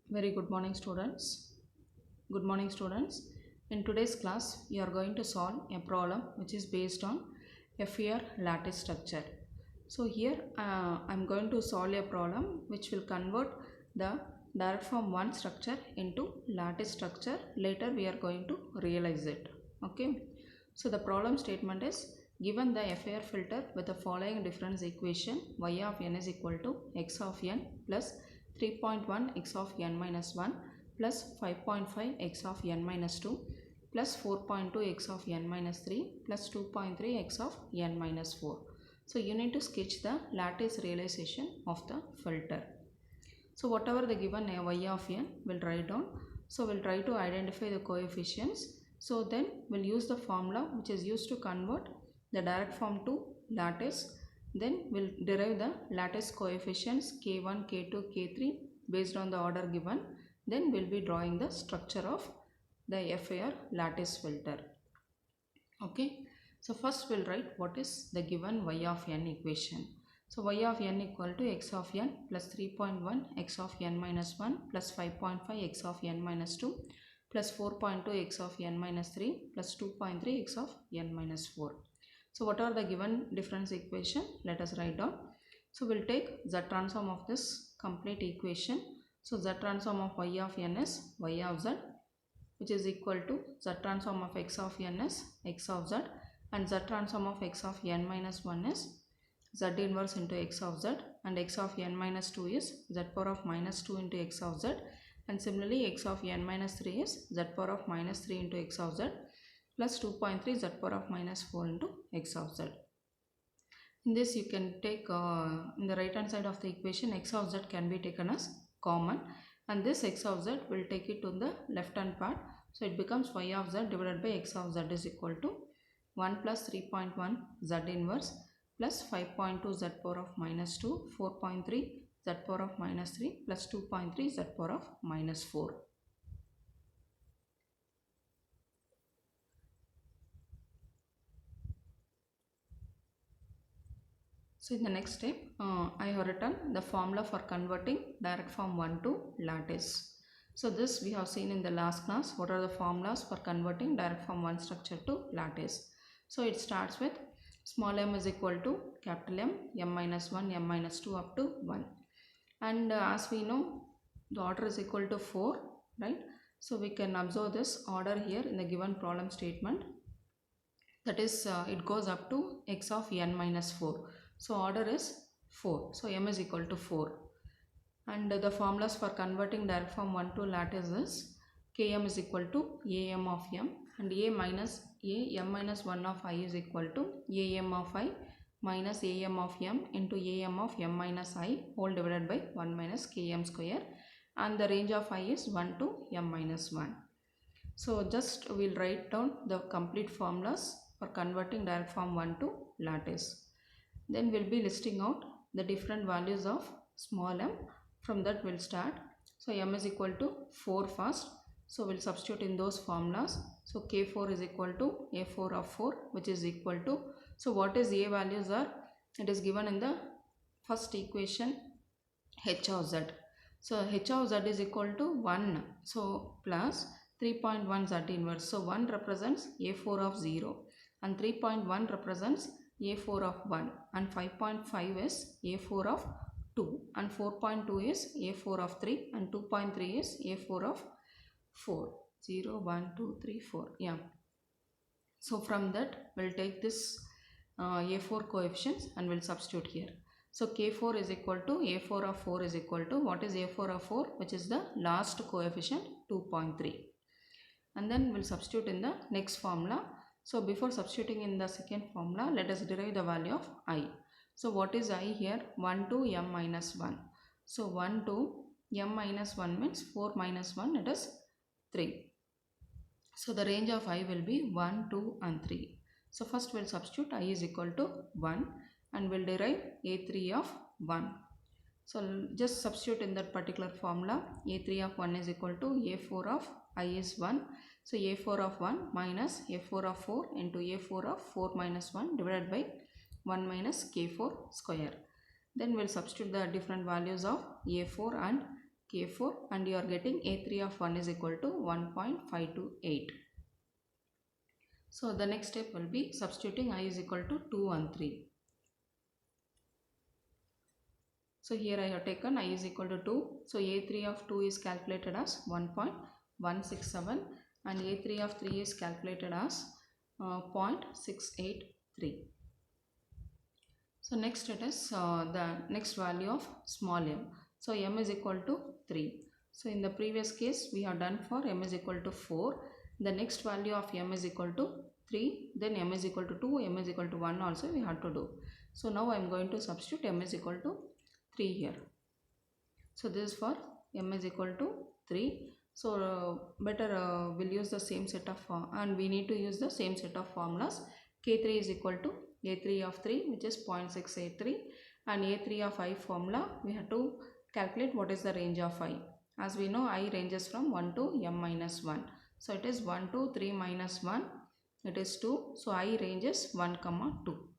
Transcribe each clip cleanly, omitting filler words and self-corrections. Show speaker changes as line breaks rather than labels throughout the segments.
Very good morning, students. Good morning, students. In today's class, we are going to solve a problem which is based on FER lattice structure. So here, I'm going to solve a problem which will convert the direct form 1 structure into lattice structure. Later, we are going to realize it. Okay. So the problem statement is given the FER filter with the following difference equation y of n is equal to x of n plus 3.1 x of n minus 1 plus 5.5 x of n minus 2 plus 4.2 x of n minus 3 plus 2.3 x of n minus 4. So you need to sketch the lattice realization of the filter. So whatever the given y of n will write down. So we'll try to identify the coefficients. So then we'll use the formula which is used to convert the direct form to lattice. Then we'll derive the lattice coefficients k1, k2, k3 based on the order given. Then we'll be drawing the structure of the FER lattice filter. Okay. So first we'll write what is the given y of n equation. So y of n equal to x of n plus 3.1 x of n minus 1 plus 5.5 x of n minus 2 plus 4.2 x of n minus 3 plus 2.3 x of n minus 4. So what are the given difference equation? Let us write down. So we'll take z transform of this complete equation. So z transform of y of n is y of z, which is equal to z transform of x of n is x of z, and z transform of x of n minus 1 is z inverse into x of z, and x of n minus 2 is z power of minus 2 into x of z, and similarly x of n minus 3 is z power of minus 3 into x of z plus 2.3 z power of minus 4 into x of z. In this you can take in the right hand side of the equation x of z can be taken as common, and this x of z will take it to the left hand part. So it becomes y of z divided by x of z is equal to 1 plus 3.1 z inverse plus 5.2 z power of minus 2, 4.3 z power of minus 3 plus 2.3 z power of minus 4. So in the next step, I have written the formula for converting direct form 1 to lattice. So this we have seen in the last class. What are the formulas for converting direct form 1 structure to lattice? So it starts with small m is equal to capital M, m minus 1, m minus 2 up to 1. And as we know, the order is equal to 4, right? So we can observe this order here in the given problem statement. That is, it goes up to x of n minus 4. So order is 4. So m is equal to 4. And the formulas for converting direct form 1 to lattice is km is equal to am of m, and a minus m minus 1 of I is equal to am of I minus am of m into am of m minus I whole divided by 1 minus km square, and the range of I is 1 to m minus 1. So just we'll write down the complete formulas for converting direct form 1 to lattice. Then we'll be listing out the different values of small m. From that we'll start. So m is equal to 4 first. So we'll substitute in those formulas. So k4 is equal to a4 of 4, which is equal to, so what is a values are, it is given in the first equation h of z. So h of z is equal to 1. So plus 3.1 z inverse. So 1 represents a4 of 0, and 3.1 represents a4 of 1, and 5.5 is a4 of 2, and 4.2 is a4 of 3, and 2.3 is a4 of 4. 0, 1, 2, 3, 4. Yeah. So from that we'll take this a4 coefficients and we'll substitute here. So k4 is equal to a4 of 4 is equal to, what is a4 of 4, which is the last coefficient, 2.3. And then we'll substitute in the next formula. So before substituting in the second formula, let us derive the value of I. So what is I here? 1 to m minus 1. So 1 to m minus 1 means 4 minus 1, it is 3. So the range of I will be 1, 2 and 3. So first we'll substitute I is equal to 1, and we'll derive a3 of 1. So just substitute in that particular formula. a3 of 1 is equal to a4 of I is 1. So a4 of 1 minus a4 of 4 into a4 of 4 minus 1 divided by 1 minus k4 square. Then we'll substitute the different values of a4 and K4 and you are getting A3 of 1 is equal to 1.528. So the next step will be substituting I is equal to 2 and 3. So here I have taken I is equal to 2. So A3 of 2 is calculated as 1.167 and A3 of 3 is calculated as 0.683. So next it is the next value of small m. So m is equal to 3. So in the previous case we have done for m is equal to 4. The next value of m is equal to 3. Then m is equal to 2, m is equal to 1 also we have to do. So now I am going to substitute m is equal to 3 here. So this is for m is equal to 3. So better we'll use the same set of and we need to use the same set of formulas. K3 is equal to A3 of 3 which is 0.683 and A3 of I formula we have to calculate what is the range of I. As we know I ranges from 1 to m minus 1. So it is 1 to 3 minus 1, it is 2. So I ranges 1 comma 2.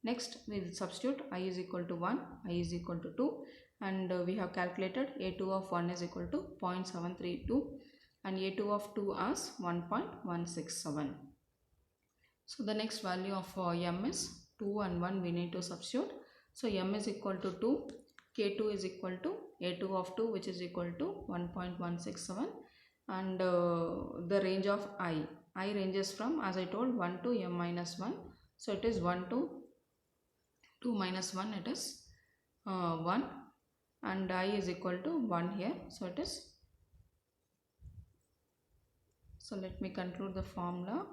Next we will substitute I is equal to 1, I is equal to 2 and we have calculated A2 of 1 is equal to 0.732 and A2 of 2 as 1.167. So the next value of m is 2 and 1 we need to substitute. So m is equal to 2, K2 is equal to A2 of 2 which is equal to 1.167 and the range of I ranges from, as I told, 1 to m minus 1. So it is 1 to 2 minus 1, it is 1 and I is equal to 1 here. So it is, so let me conclude the formula.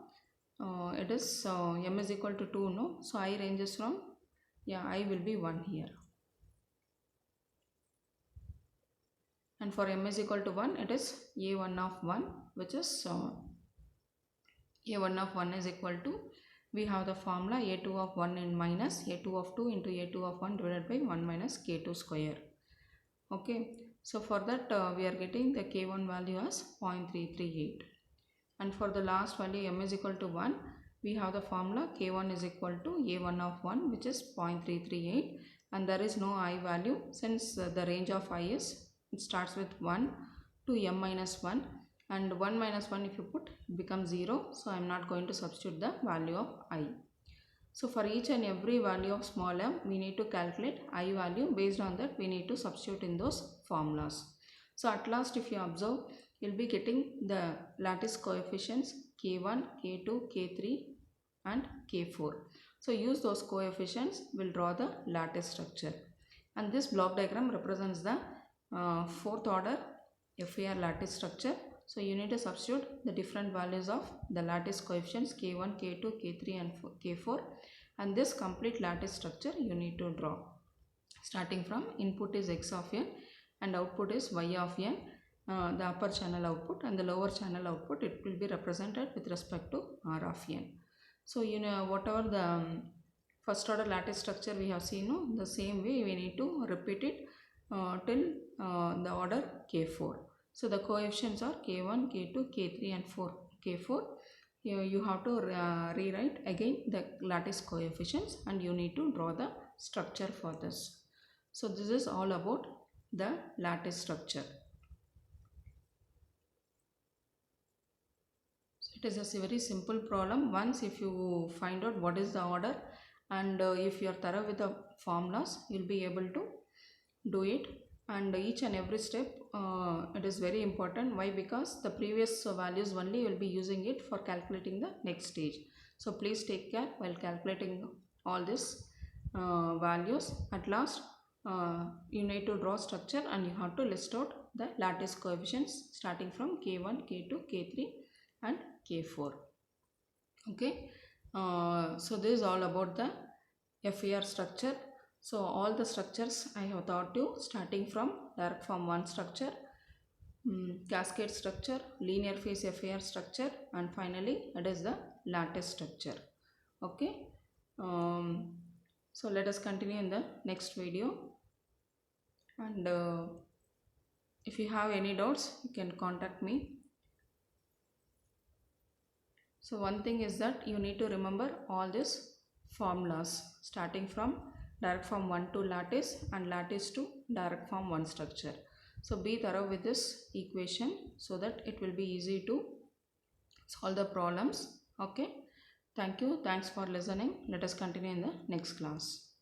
It is m is equal to 2, no? So I ranges from, I will be 1 here. And for m is equal to 1, it is A1 of 1 which is A1 of 1 is equal to, we have the formula A2 of 1 and minus A2 of 2 into A2 of 1 divided by 1 minus K2 square. Okay, so for that we are getting the K1 value as 0.338. And for the last value m is equal to 1, we have the formula K1 is equal to A1 of 1 which is 0.338 and there is no I value since the range of I is, it starts with 1 to m minus 1 and 1 minus 1 if you put it becomes 0. So I am not going to substitute the value of I. So for each and every value of small m we need to calculate I value. Based on that we need to substitute in those formulas. So at last if you observe, you will be getting the lattice coefficients K1, K2, K3 and K4. So use those coefficients, will draw the lattice structure. And this block diagram represents the fourth order FAR lattice structure. So you need to substitute the different values of the lattice coefficients K1, K2, K3 and K4 and this complete lattice structure you need to draw. Starting from input is x of n and output is y of n, the upper channel output and the lower channel output, it will be represented with respect to r of n. So you know whatever the first order lattice structure we have seen, no, the same way we need to repeat it till the order K4. So the coefficients are K1, K2, K3 and K4. You have to rewrite again the lattice coefficients and you need to draw the structure for this. So this is all about the lattice structure. So it is a very simple problem. Once if you find out what is the order and if you are thorough with the formulas, you will be able to do it. And each and every step it is very important. Why? Because the previous values only you will be using it for calculating the next stage. So please take care while calculating all these values. At last you need to draw structure and you have to list out the lattice coefficients starting from K1, K2, K3 and K4. Okay, so this is all about the FAR structure. So all the structures I have taught you, starting from direct form 1 structure, cascade structure, linear phase FAR structure and finally it is the lattice structure. Okay, so let us continue in the next video and if you have any doubts you can contact me. So one thing is that you need to remember all these formulas starting from direct form 1 to lattice and lattice to direct form 1 structure. So be thorough with this equation so that it will be easy to solve the problems. Okay, thank you, thanks for listening. Let us continue in the next class.